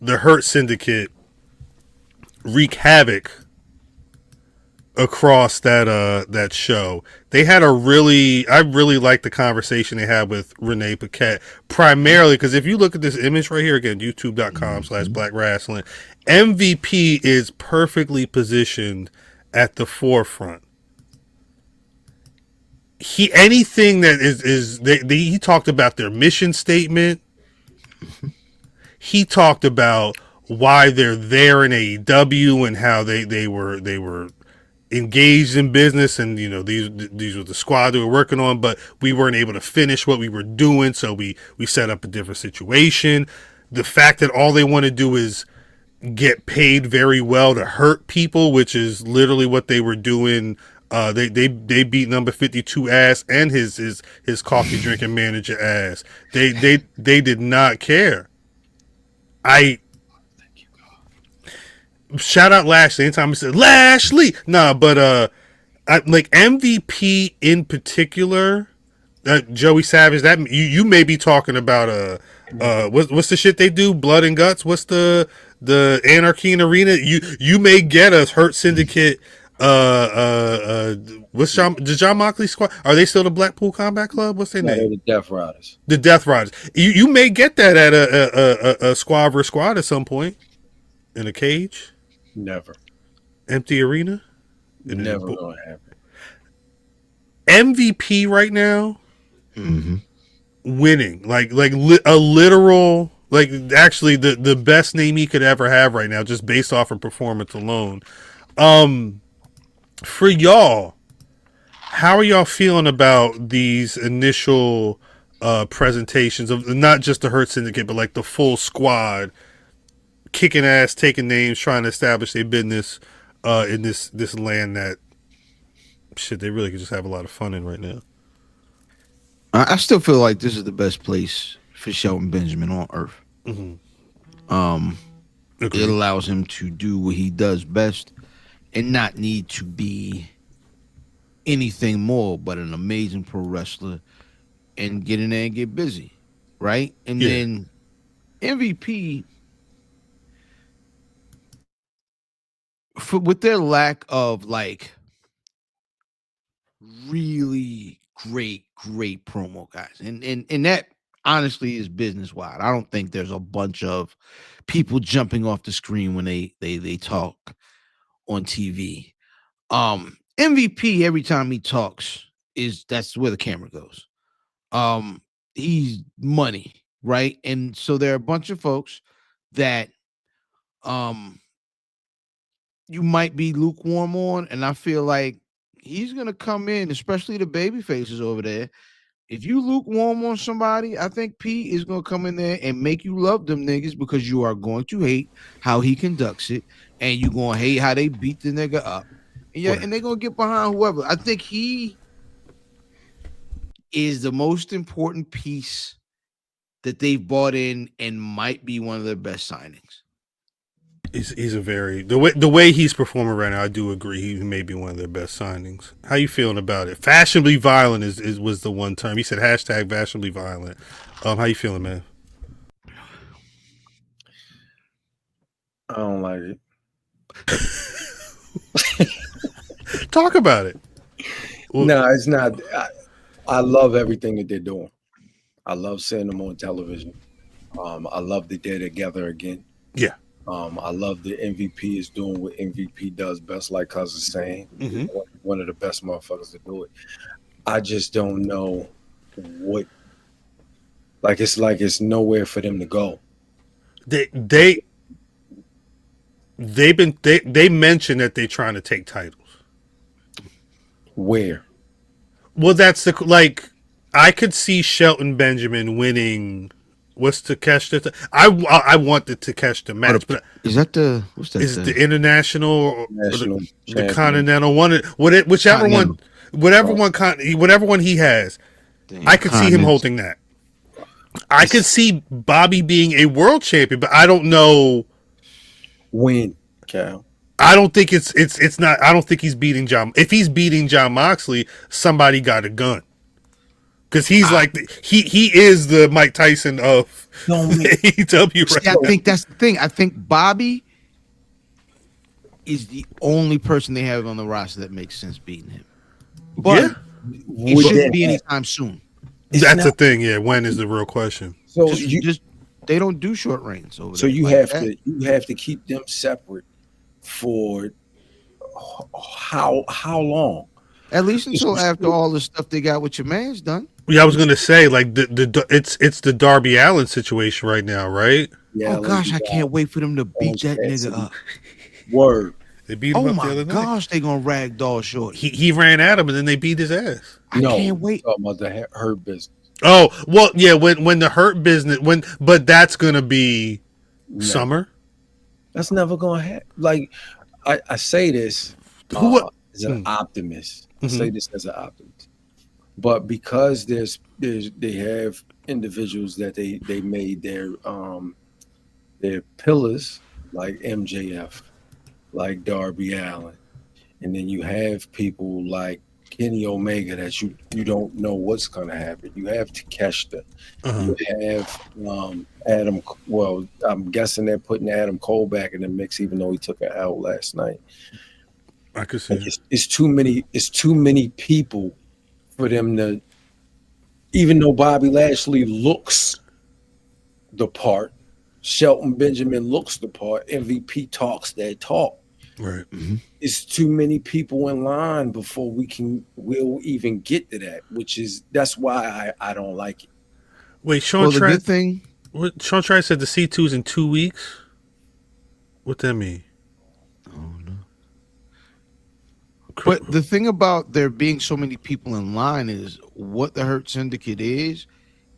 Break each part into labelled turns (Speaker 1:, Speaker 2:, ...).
Speaker 1: the Hurt Syndicate wreak havoc across that show. They had I really liked the conversation they had with Renee Paquette, primarily because if you look at this image right here, again, youtube.com/Black Rasslin, MVP is perfectly positioned at the forefront. Anything that he talked about their mission statement. He talked about why they're there in AEW and how they were engaged in business, and these were the squad we were working on, but we weren't able to finish what we were doing, so we set up a different situation. The fact that all they want to do is get paid very well to hurt people, which is literally what they were doing. They beat number 52 ass and his coffee drinking manager ass. They did not care. I shout out Lashley anytime he said Lashley. Nah, but like MVP in particular, Joey Savage. That you may be talking about what's the shit they do? Blood and Guts. What's the Anarchy in Arena? You may get us Hurt Syndicate. What's the John Moxley squad? Are they still the Blackpool Combat Club? What's their name?
Speaker 2: They're the Death Riders.
Speaker 1: The Death Riders. You may get that at a squad versus squad at some point in a cage.
Speaker 2: Never.
Speaker 1: Empty arena.
Speaker 2: Never gonna happen.
Speaker 1: MVP right now, winning like a literal, like actually the best name he could ever have right now, just based off of performance alone. For y'all, how are y'all feeling about these initial presentations of not just the Hurt Syndicate, but like the full squad kicking ass, taking names, trying to establish their business in this land that shit they really could just have a lot of fun in right now?
Speaker 3: I still feel like this is the best place for Shelton Benjamin on earth. It allows him to do what he does best and not need to be anything more but an amazing pro wrestler and get in there and get busy, right? And then MVP, with their lack of like really great promo guys, and that honestly is business wide. I don't think there's a bunch of people jumping off the screen when they talk on TV. MVP, every time he talks, that's where the camera goes. He's money, right? And so there are a bunch of folks that you might be lukewarm on, and I feel like he's gonna come in, especially the baby faces over there. If you lukewarm on somebody, I think P is gonna come in there and make you love them niggas, because you are going to hate how he conducts it, and you're gonna hate how they beat the nigga up. And they're gonna get behind whoever. I think he is the most important piece that they've bought in and might be one of their best signings.
Speaker 1: He's a very the way he's performing right now. I do agree he may be one of their best signings. How you feeling about it? Fashionably violent was the one term he said. Hashtag fashionably violent. How you feeling, man?
Speaker 2: I don't like it.
Speaker 1: Talk about it.
Speaker 2: Well, no, it's not. I love everything that they're doing. I love seeing them on television. I love that they're together again.
Speaker 1: Yeah.
Speaker 2: I love that MVP is doing what MVP does best, like Cuz is saying. One of the best motherfuckers to do it. I just don't know what. It's nowhere for them to go.
Speaker 1: They mentioned that they're trying to take titles.
Speaker 2: Where?
Speaker 1: Well, that's I could see Shelton Benjamin winning. What's Takeshita? I want the Takeshita match, but
Speaker 3: is that what's that?
Speaker 1: Is the international or the continental one? Whichever
Speaker 3: continental.
Speaker 1: whatever one he has. Damn, I could see him holding that. I could see Bobby being a world champion, but I don't know
Speaker 2: when. Cal.
Speaker 1: I don't think it's not. I don't think he's beating John. If he's beating John Moxley, somebody got a gun. because he's like he is the Mike Tyson of the AEW.
Speaker 3: See, I think that's the thing. I think Bobby is the only person they have on the roster that makes sense beating him. But it shouldn't be anytime soon.
Speaker 1: That's the thing. Yeah, when is the real question?
Speaker 2: So
Speaker 3: just they don't do short reigns over
Speaker 2: so
Speaker 3: there.
Speaker 2: you
Speaker 3: like
Speaker 2: have to keep them separate for how long?
Speaker 3: At least until after all the stuff they got with your man's done.
Speaker 1: Yeah, I was gonna say like it's the Darby Allin situation right now, right?
Speaker 2: Yeah.
Speaker 3: Oh gosh, I can't wait for them to beat that nigga up.
Speaker 2: Word.
Speaker 1: They beat him
Speaker 3: Oh
Speaker 1: up the
Speaker 3: my
Speaker 1: other night.
Speaker 3: gosh, they gonna ragdoll Shorty.
Speaker 1: He ran at him and then they beat his ass.
Speaker 3: I can't wait.
Speaker 2: Talking about the Hurt business.
Speaker 1: Oh well, yeah. When the Hurt business but that's gonna be summer.
Speaker 2: That's never gonna happen. Like I say this as an optimist. I say this as an optimist. But because they have individuals that they made their pillars like MJF, like Darby Allin, and then you have people like Kenny Omega that you don't know what's gonna happen. You have Takeshita. You have Adam. Well, I'm guessing they're putting Adam Cole back in the mix, even though he took it out last night.
Speaker 1: I could see
Speaker 2: it's too many. It's too many people for them to. Even though Bobby Lashley looks the part, Shelton Benjamin looks the part. MVP talks that talk.
Speaker 1: Right.
Speaker 2: It's too many people in line before we'll even get to that. That's why I don't like it.
Speaker 1: Wait, Sean Trice said the C2 is in 2 weeks. What that mean?
Speaker 3: Oh no. But the thing about there being so many people in line is what the Hurt Syndicate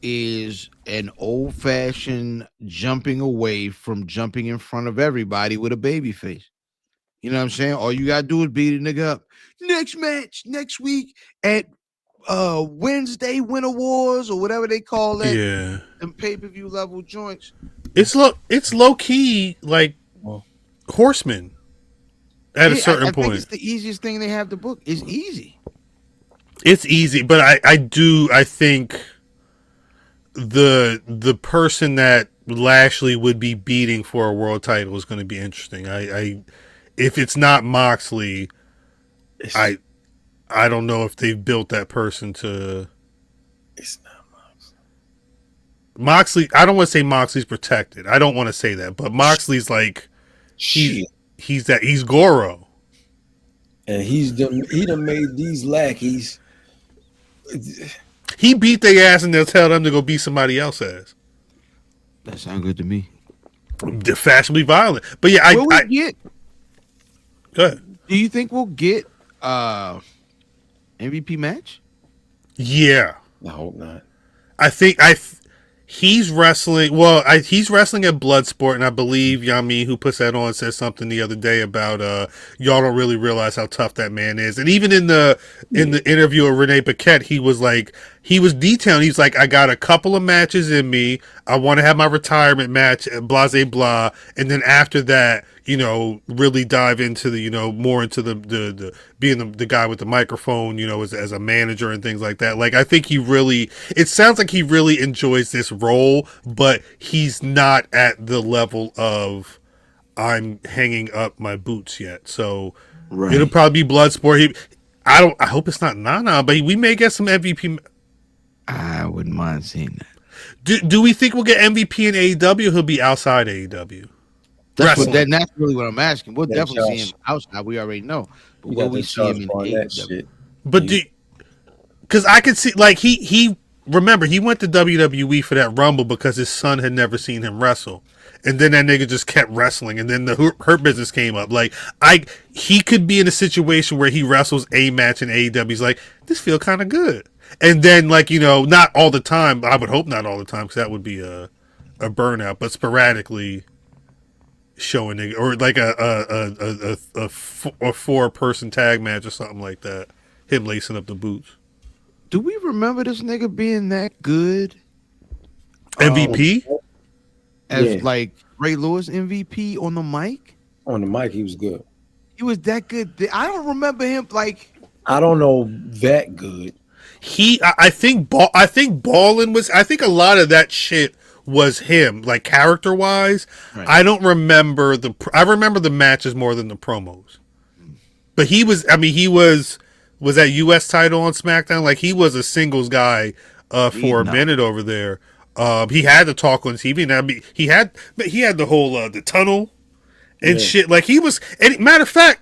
Speaker 3: is an old-fashioned jumping away from jumping in front of everybody with a baby face. You know what I'm saying? All you gotta do is beat a nigga up. Next match, next week at Wednesday Winter Wars or whatever they call that.
Speaker 1: Yeah.
Speaker 3: Them pay-per-view level joints.
Speaker 1: It's low key like Horseman. At a certain point,
Speaker 3: think it's the easiest thing they have to book. It's easy.
Speaker 1: It's easy, but I think the person that Lashley would be beating for a world title is going to be interesting. If it's not Moxley, I don't know if they've built that person to.
Speaker 2: It's not
Speaker 1: Moxley. I don't want to say Moxley's protected. I don't want to say that, but Moxley's like he's Goro,
Speaker 2: and he done made these lackeys.
Speaker 1: He beat their ass and they'll tell them to go beat somebody else's ass.
Speaker 3: That sounds good to me.
Speaker 1: They're fashionably violent, but yeah,
Speaker 3: Will we get?
Speaker 1: Go ahead.
Speaker 3: Do you think we'll get MVP match?
Speaker 1: Yeah,
Speaker 2: I hope not.
Speaker 1: I think he's wrestling. Well, he's wrestling at Bloodsport, and I believe Yami, who puts that on, said something the other day about y'all don't really realize how tough that man is. And even in the interview with Renee Paquette, he was detailing. He's like, I got a couple of matches in me. I want to have my retirement match, blah blah blah, and then after that, really dive into the, more into the being the guy with the microphone, as a manager and things like that. Like, I think it sounds like he really enjoys this role, but he's not at the level of I'm hanging up my boots yet. So it'll probably be Bloodsport. I hope it's not Nana, but we may get some MVP.
Speaker 3: I wouldn't mind seeing that.
Speaker 1: Do we think we'll get MVP in AEW? He'll be outside AEW.
Speaker 3: That's really what I'm asking. We'll definitely see him outside. We already know. But will we see him in AEW?
Speaker 1: But because I could see, like, he remember, he went to WWE for that Rumble because his son had never seen him wrestle. And then that nigga just kept wrestling. And then the Hurt Business came up. Like, he could be in a situation where he wrestles a match in AEW. He's like, this feel kind of good. And then, like, not all the time. I would hope not all the time, because that would be a burnout. But sporadically showing nigga, or like a 4-person tag match or something like that. Him lacing up the boots.
Speaker 3: Do we remember this nigga being that good?
Speaker 1: MVP?
Speaker 3: As like Ray Lewis MVP on the mic?
Speaker 2: On the mic, he was good.
Speaker 3: He was that good. I don't remember him like.
Speaker 2: I don't know that good.
Speaker 1: I think Ballin was. I think a lot of that shit was him, like character wise.
Speaker 3: Right.
Speaker 1: I don't remember I remember the matches more than the promos. But he was. I mean, he was that U.S. title on SmackDown. Like he was a singles guy for a minute over there. He had to talk on TV. Now, he had the whole the tunnel and shit. Like he was. And matter of fact,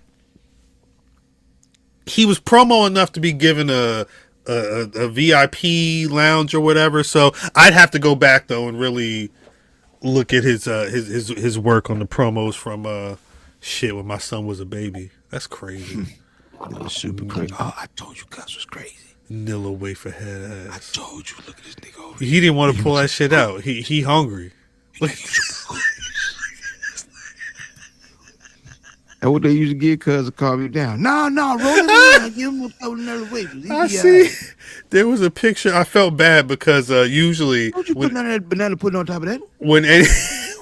Speaker 1: he was promo enough to be given a VIP lounge or whatever. So I'd have to go back though and really look at his work on the promos from shit when my son was a baby. That's crazy.
Speaker 3: It was super crazy. Oh, I told you Gus was crazy.
Speaker 1: Nilla wafer head ass.
Speaker 3: I told you, look at this nigga over
Speaker 1: He didn't want to pull that shit out. He hungry.
Speaker 3: That's what they used to give cuz to calm you down. No, roll it in. Give him a couple another wafer.
Speaker 1: I see. There was a picture. I felt bad because usually
Speaker 3: Don't you put none of that banana pudding on top of that?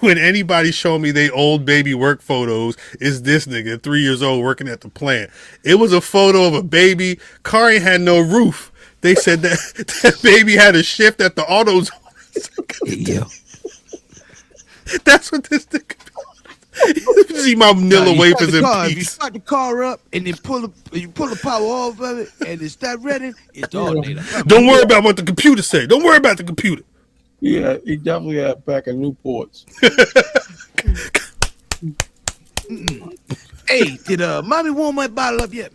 Speaker 1: When anybody showed me they old baby work photos, is this nigga 3 years old working at the plant. It was a photo of a baby. Car ain't had no roof. They said that baby had a shift at the auto zone.
Speaker 3: Yeah.
Speaker 1: That's what this nigga. See my Nilla wafers in
Speaker 3: If you
Speaker 1: peace.
Speaker 3: start the car up and then pull the power off of it and it start running, it's all data.
Speaker 1: Don't worry about what the computer say. Don't worry about the computer.
Speaker 2: Yeah, he definitely had a pack of Newports.
Speaker 3: Hey, did mommy warm my bottle up yet?